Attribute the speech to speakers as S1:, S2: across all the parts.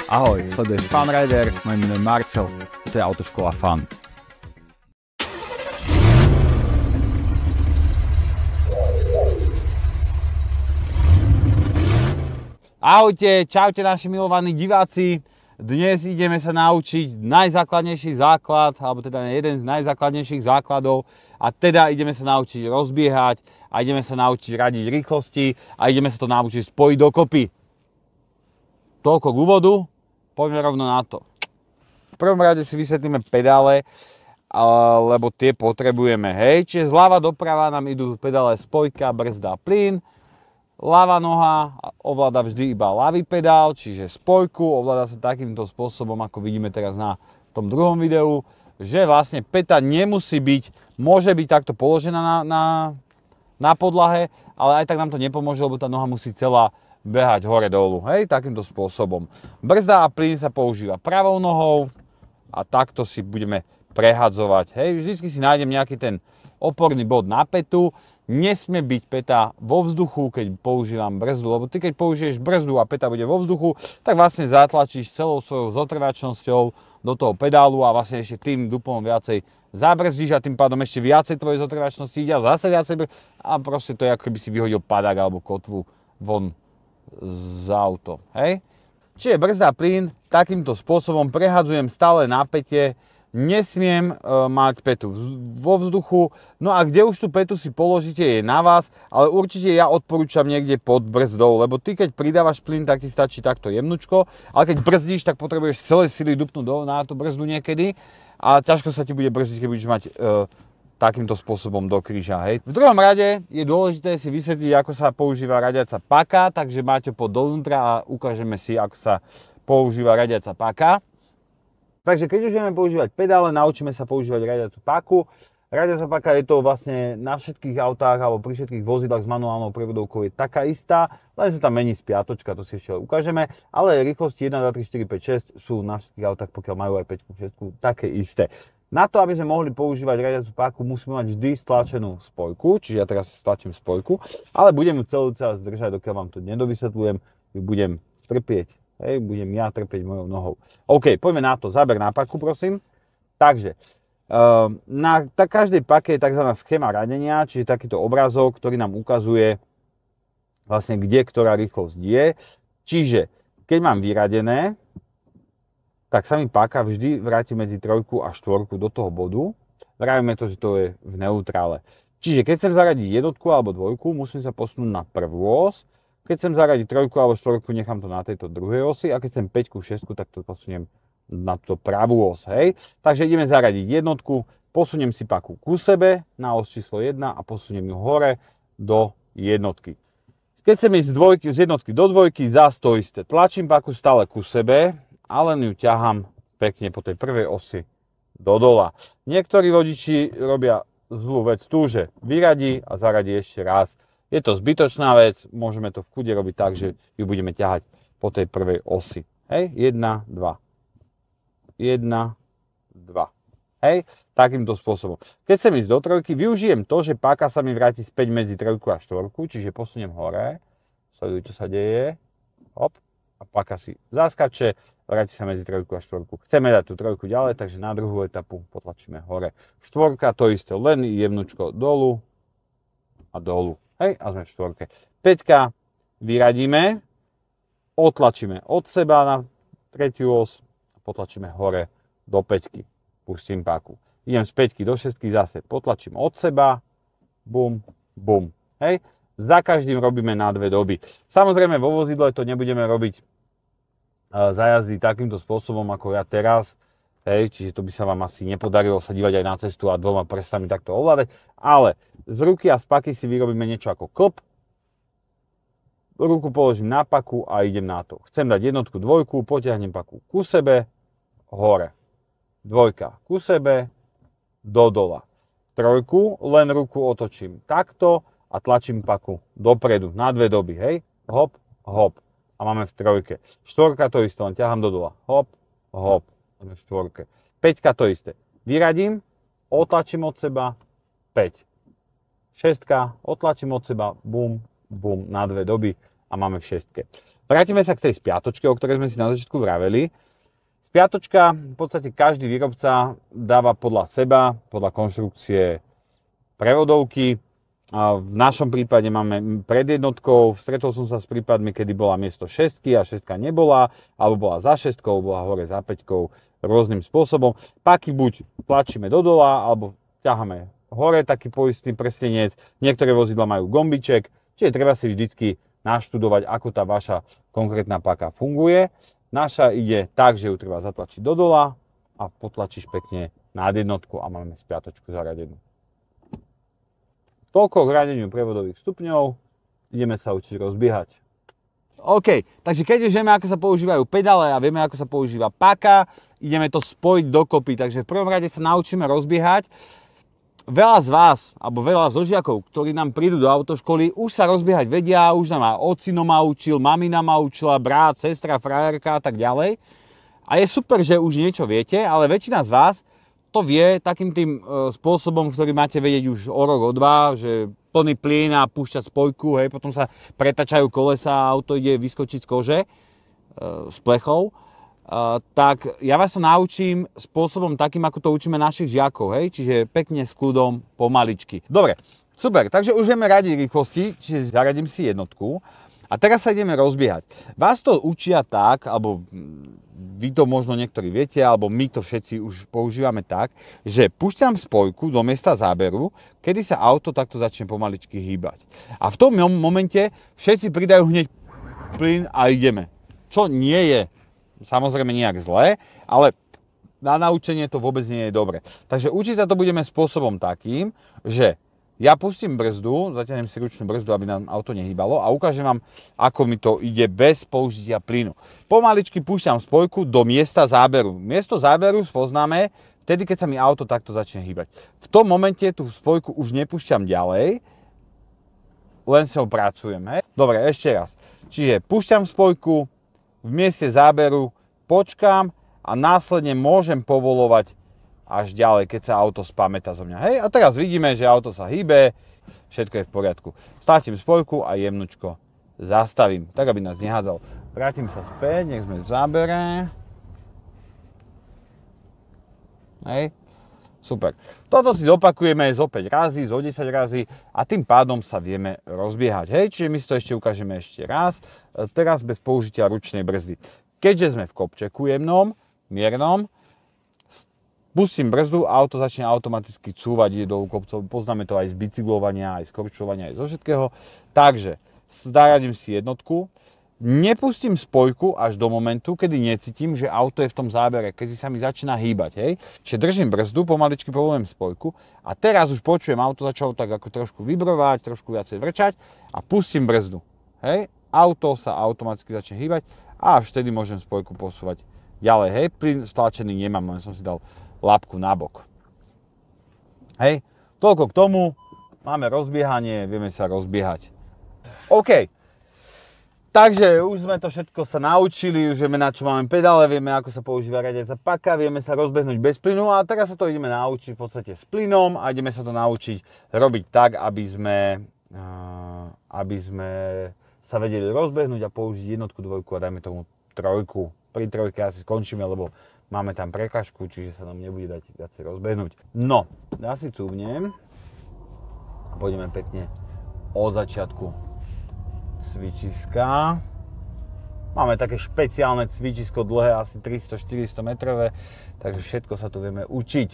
S1: Ahoj, sleduješ Funrider, moje meno je Marcel, to je Autoškola Fun. Ahojte, čaute naši milovaní diváci. Dnes ideme sa naučiť najzákladnejší základ, alebo teda jeden z najzákladnejších základov, a teda ideme sa naučiť rozbiehať a ideme sa naučiť radiť rýchlosti a ideme sa to naučiť spojiť dokopy. Toľko k úvodu, poďme rovno na to. V prvom rade si vysvetlíme pedále, lebo tie potrebujeme, hej. Čiže zľava doprava nám idú pedále spojka, brzda, plyn. Ľavá noha ovláda vždy iba ľavý pedál, čiže spojku, ovláda sa takýmto spôsobom, ako vidíme teraz na tom druhom videu, že vlastne päta nemusí byť, môže byť takto položená na podlahe, ale aj tak nám to nepomôže, lebo tá noha musí celá behať hore-dolu, hej, takýmto spôsobom. Brzda a plyn sa používa pravou nohou a takto si budeme prehadzovať, hej. Vždycky si nájdem nejaký ten oporný bod na pätu. Nesmie byť päta vo vzduchu, keď používam brzdu, lebo ty keď použiješ brzdu a päta bude vo vzduchu, tak vlastne zatlačíš celou svojou zotrvačnosťou do toho pedálu a vlastne ešte tým duplom viacej zabrzdíš a tým pádom ešte viacej tvojej zotrvačnosti ide a zase viacej a proste to je ako keby si vyhodil padák alebo kotvu von z auto, hej? Čiže brzda plyn, takýmto spôsobom prehadzujem stále napätie. Nesmiem mať pätu vo vzduchu, no a kde už tú pätu si položíte je na vás, ale určite ja odporúčam niekde pod brzdou, lebo ty keď pridávaš plyn, tak ti stačí takto jemnučko, ale keď brzdíš, tak potrebuješ celé sily dupnúť na tú brzdu niekedy a ťažko sa ti bude brzdiť, keď budeš mať takýmto spôsobom do kríža, hej. V druhom rade je dôležité si vysvetliť, ako sa používa radiaca páka, takže máte pod dovnútra a ukážeme si, ako sa používa radiaca páka. Takže keď už budeme používať pedále, naučíme sa používať radiacu páku. Radiaca páka je to vlastne na všetkých autách alebo pri všetkých vozidlách s manuálnou prevodovkou je taká istá, len sa tam mení spiatočka, to si ešte ukážeme, ale rýchlosti 1, 2, 3, 4, 5, 6 sú na všetkých autách, pokiaľ majú aj 5, 6, také isté. Na to, aby sme mohli používať radiacu páku, musíme mať vždy stlačenú spojku, čiže ja teraz stlačím spojku, ale budem ju celú čas držať, dokiaľ vám to nedovysvetľujem, ju budem trpieť. Hej, budem ja trpieť mojou nohou. OK, poďme na to. Záber na paku, prosím. Takže, na každej pake je tzv. Schéma radenia, čiže takýto obrázok, ktorý nám ukazuje vlastne, kde ktorá rýchlosť je. Čiže, keď mám vyradené, tak sa mi páka vždy vráti medzi 3 a 4 do toho bodu. Vravíme to, že to je v neutrále. Čiže, keď chcem zaradiť jednotku alebo dvojku, musím sa posunúť na prvú os. Keď chcem zaradiť 3 alebo 4, nechám to na tejto druhej osi a keď chcem 5, 6, tak to posuniem na tú pravú os, hej. Takže ideme zaradiť jednotku, posuniem si paku ku sebe na os číslo 1 a posuniem ju hore do jednotky. Keď chcem ísť z jednotky do dvojky, zás to isté. Tlačím paku stále ku sebe a len ju ťahám pekne po tej prvej osi do dola. Niektorí vodiči robia zlú vec tu, že vyradí a zaradí ešte raz. Je to zbytočná vec, môžeme to v kľude robiť tak, že ju budeme ťahať po tej prvej osi. Hej, 1, 2. 1, 2. Hej, takýmto spôsobom. Keď chcem ísť do trojky, využijem to, že páka sa mi vráti späť medzi 3 a 4, čiže posuniem hore. Sleduj, čo sa deje. Hop. A páka si zaskače, vráti sa medzi 3 a 4. Chceme dať tú trojku ďalej, takže na druhú etapu potlačíme hore. 4, to isté, len jemnučko dolu a dolu. Hej, a sme v 4. 5 vyradíme, otlačíme od seba na 3. os a potlačíme hore do 5. Pustím páku. Idem z 5 do 6, zase potlačím od seba, bum, bum. Hej, za každým robíme na 2 doby. Samozrejme vo vozidle to nebudeme robiť za jazdy takýmto spôsobom ako ja teraz. Hej, čiže to by sa vám asi nepodarilo sa dívať aj na cestu a 2 prstami takto ovládať. Ale z ruky a z paky si vyrobíme niečo ako klp. Ruku položím na paku a idem na to. Chcem dať jednotku, dvojku, potiahnem paku ku sebe, hore. 2 ku sebe, do dola. 3, len ruku otočím takto a tlačím paku dopredu na 2 doby. Hej, hop, hop. A máme v 3. 4 to isté, len ťahám do dola. Hop, hop. V 4. 5 to isté. Vyradím, otlačím od seba, 5. 6, otlačím od seba, bum, bum, na 2 doby a máme v šestke. Vrátime sa k tej spiatočke, o ktorej sme si na začiatku vraveli. Spiatočka, v podstate každý výrobca dáva podľa seba, podľa konštrukcie prevodovky. A v našom prípade máme pred jednotkou, stretol som sa s prípadmi, kedy bola miesto šestky a šestka nebola, alebo bola za šestkou, bola hore za päťkou, rôznym spôsobom. Páky buď tlačíme do dola, alebo ťaháme hore taký poistný prstenec. Niektoré vozidla majú gombiček, čiže treba si vždycky naštudovať, ako tá vaša konkrétna páka funguje. Naša ide tak, že ju treba zatlačiť do dola a potlačíš pekne nad jednotku a máme spiatočku zaradenú. Toľko k radeniu prevodových stupňov, ideme sa učiť rozbiehať. OK, takže keď už vieme, ako sa používajú pedále a vieme, ako sa používa páka, ideme to spojiť dokopy, takže v prvom rade sa naučíme rozbiehať. Veľa z vás, alebo veľa zo žiakov, ktorí nám prídu do autoškoly, už sa rozbiehať vedia, už nám ocino ma učil, mamina ma učila, brat, sestra, frajerka a tak ďalej. A je super, že už niečo viete, ale väčšina z vás to vie takým tým spôsobom, ktorý máte vedieť už o rok, o dva, že plný plyn a púšťať spojku, hej, potom sa pretačajú kolesa a auto ide vyskočiť z kože, z plechov. Tak ja vás to naučím spôsobom takým, ako to učíme našich žiakov, hej? Čiže pekne s kľudom, pomaličky. Dobre, super, takže už vieme radiť rýchlosti, čiže zaradím si jednotku a teraz sa ideme rozbiehať. Vás to učia tak, alebo vy to možno niektorí viete, alebo my to všetci už používame tak, že púšťam spojku do miesta záberu, kedy sa auto takto začne pomaličky hýbať. A v tom momente všetci pridajú hneď plyn a ideme. Čo nie je samozrejme nejak zlé, ale na naučenie to vôbec nie je dobre. Takže učiť sa to budeme spôsobom takým, že ja pustím brzdu, zatiahnem si ručnú brzdu, aby nám auto nehýbalo a ukážem vám, ako mi to ide bez použitia plynu. Pomaličky púšťam spojku do miesta záberu. Miesto záberu spoznáme vtedy, keď sa mi auto takto začne hýbať. V tom momente tú spojku už nepúšťam ďalej, len s ňou pracujem. Hej? Dobre, ešte raz. Čiže púšťam spojku, v mieste záberu počkám a následne môžem povolovať až ďalej, keď sa auto spamätá zo mňa. Hej? A teraz vidíme, že auto sa hýbe, všetko je v poriadku. Stlačím spojku a jemnučko zastavím, tak aby nás nehádzal. Vrátim sa späť, nech sme v zábere. Hej? Super. Toto si zopakujeme zo 5 razy, zo 10 razy a tým pádom sa vieme rozbiehať. Hej, čiže my si to ešte ukážeme ešte raz. Teraz bez použitia ručnej brzdy. Keďže sme v kopčeku jemnom, miernom, pustím brzdu a auto začne automaticky cúvať, ide dolu kopcov. Poznáme to aj z bicyklovania, aj z korčovania, aj zo všetkého. Takže zaradím si jednotku. Nepustím spojku až do momentu, kedy necítim, že auto je v tom zábere, keď sa mi začína hýbať, hej. Čiže držím brzdu, pomaličky povolujem spojku a teraz už počujem, auto začalo tak ako trošku vibrovať, trošku viacej vrčať a pustím brzdu, hej. Auto sa automaticky začne hýbať a vtedy môžem spojku posúvať ďalej, hej. Plyn stlačený nemám, len som si dal labku nabok. Hej, toľko k tomu, máme rozbiehanie, vieme sa rozbiehať. OK. Takže už sme to všetko sa naučili, už vieme, na čo máme pedále, vieme, ako sa používa riadiaca páka, vieme sa rozbehnúť bez plynu a teraz sa to ideme naučiť v podstate s plynom a ideme sa to naučiť robiť tak, aby sme sa vedeli rozbehnúť a použiť jednotku, dvojku a dajme tomu trojku. Pri trojke asi skončíme, lebo máme tam prekažku, čiže sa nám nebude dať viacej rozbehnúť. No, ja si cúvnem a pôjdeme pekne od začiatku cvičiska. Máme také špeciálne cvičisko dlhé, asi 300-400 metrové, takže všetko sa tu vieme učiť.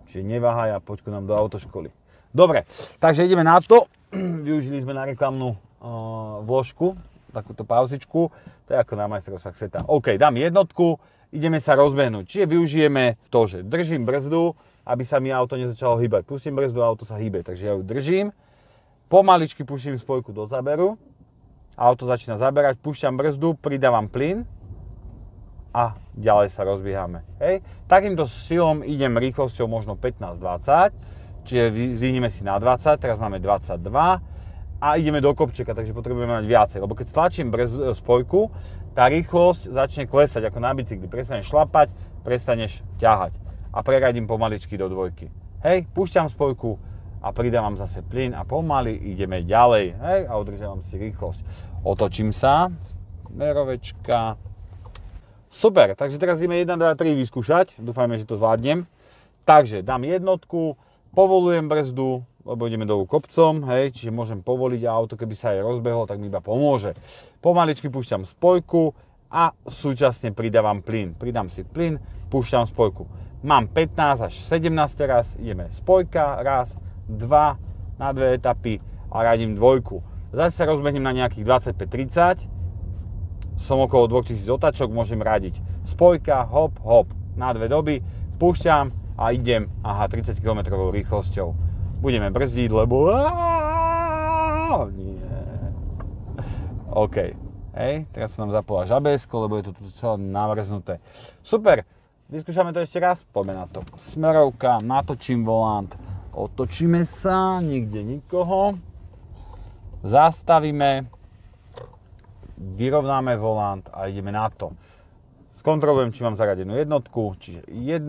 S1: Čiže neváhaj a poď ku nám do autoškoly. Dobre, takže ideme na to. Využili sme na reklamnú vložku, takúto pauzičku. To je ako na majstrovstvách sveta. OK, dám jednotku, ideme sa rozbehnúť. Čiže využijeme to, že držím brzdu, aby sa mi auto nezačalo hýbať. Pustím brzdu a auto sa hýbe, takže ja ju držím. Pomaličky pustím spojku do záberu. Auto začína zaberať, púšťam brzdu, pridávam plyn a ďalej sa rozbiehame. Hej. Takýmto štýlom idem rýchlosťou možno 15-20, čiže zviníme si na 20, teraz máme 22 a ideme do kopčeka, takže potrebujeme mať viacej, lebo keď stlačím spojku, tá rýchlosť začne klesať ako na bicykli. Prestaneš šlapať, prestaneš ťahať a preradím pomaličky do dvojky. Hej, púšťam spojku, a pridávam zase plyn a pomaly ideme ďalej, hej, a udržiavam si rýchlosť. Otočím sa, smerovečka. Super, takže teraz ideme 1, 2, 3 vyskúšať, dúfajme, že to zvládnem. Takže dám jednotku, povolujem brzdu, lebo ideme dolu kopcom, hej, čiže môžem povoliť a auto, keby sa aj rozbehlo, tak mi iba pomôže. Pomaličky púšťam spojku a súčasne pridávam plyn. Pridám si plyn, púšťam spojku. Mám 15 až 17 teraz, ideme spojka, raz, 2 na 2 etapy a radím dvojku. Zase sa rozbehnem na nejakých 25-30, som okolo 2000 otáčok, môžem radiť spojka, hop, hop, na 2 doby, púšťam a idem, 30 km rýchlosťou. Budeme brzdiť, lebo... Nie. OK. Hej, teraz sa nám zapolo žabésko, lebo je to tu celé namrznuté. Super, vyskúšame to ešte raz, poďme na to. Smerovka, natočím volant, otočíme sa, nikde nikoho. Zastavíme, vyrovnáme volant a ideme na to. Skontrolujem, či mám zaradenú jednotku, čiže 1.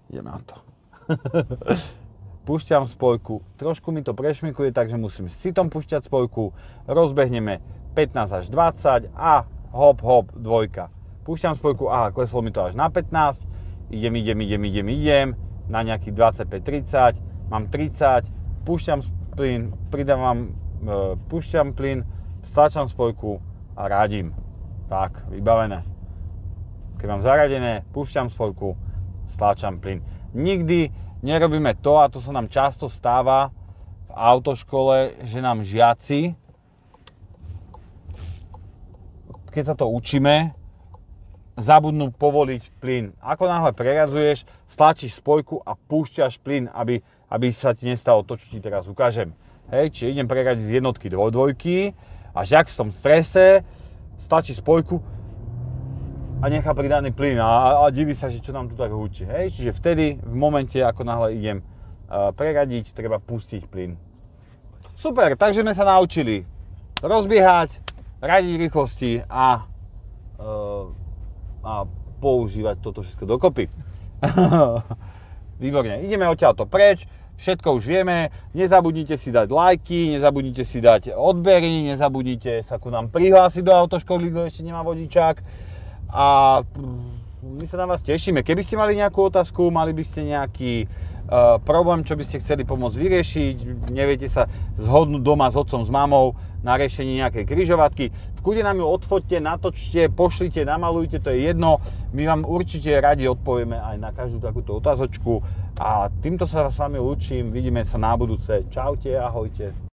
S1: Idem na to. Púšťam spojku, trošku mi to prešmikuje, takže musím s citom púšťať spojku. Rozbehneme 15 až 20 a hop, hop, dvojka. Púšťam spojku, kleslo mi to až na 15. Idem na nejakých 25-30. Mám 30, púšťam plyn, púšťam plyn, stlačam spojku a radím. Tak, vybavené. Keď mám zaradené, púšťam spojku, stlačam plyn. Nikdy nerobíme to, a to sa nám často stáva v autoškole, že nám žiaci, keď sa to učíme, zabudnú povoliť plyn. Ako náhle preradzuješ, stlačíš spojku a púšťaš plyn, aby sa ti nestalo to, čo ti teraz ukážem. Hej, čiže idem preradiť z jednotky do dvojky a žiak v tom strese stlačí spojku a nechá pridaný plyn a diví sa, že čo nám tu tak hučí. Hej, čiže vtedy, v momente, ako náhle idem preradiť, treba pustiť plyn. Super, takže sme sa naučili rozbiehať, radiť rýchlosti a používať toto všetko dokopy. Výborne, ideme odtiaľto preč, všetko už vieme, nezabudnite si dať lajky, nezabudnite si dať odbery, nezabudnite sa ku nám prihlásiť do autoškoly, kto ešte nemá vodičák a my sa na vás tešíme. Keby ste mali nejakú otázku, mali by ste nejaký problém, čo by ste chceli pomôcť vyriešiť, neviete sa zhodnúť doma s otcom, s mamou na riešení nejakej križovatky, v kľude nám ju odfoťte, natočte, pošlite, namalujte, to je jedno. My vám určite radi odpovieme aj na každú takúto otázočku a týmto sa s vami lúčim, vidíme sa na budúce. Čaute, ahojte.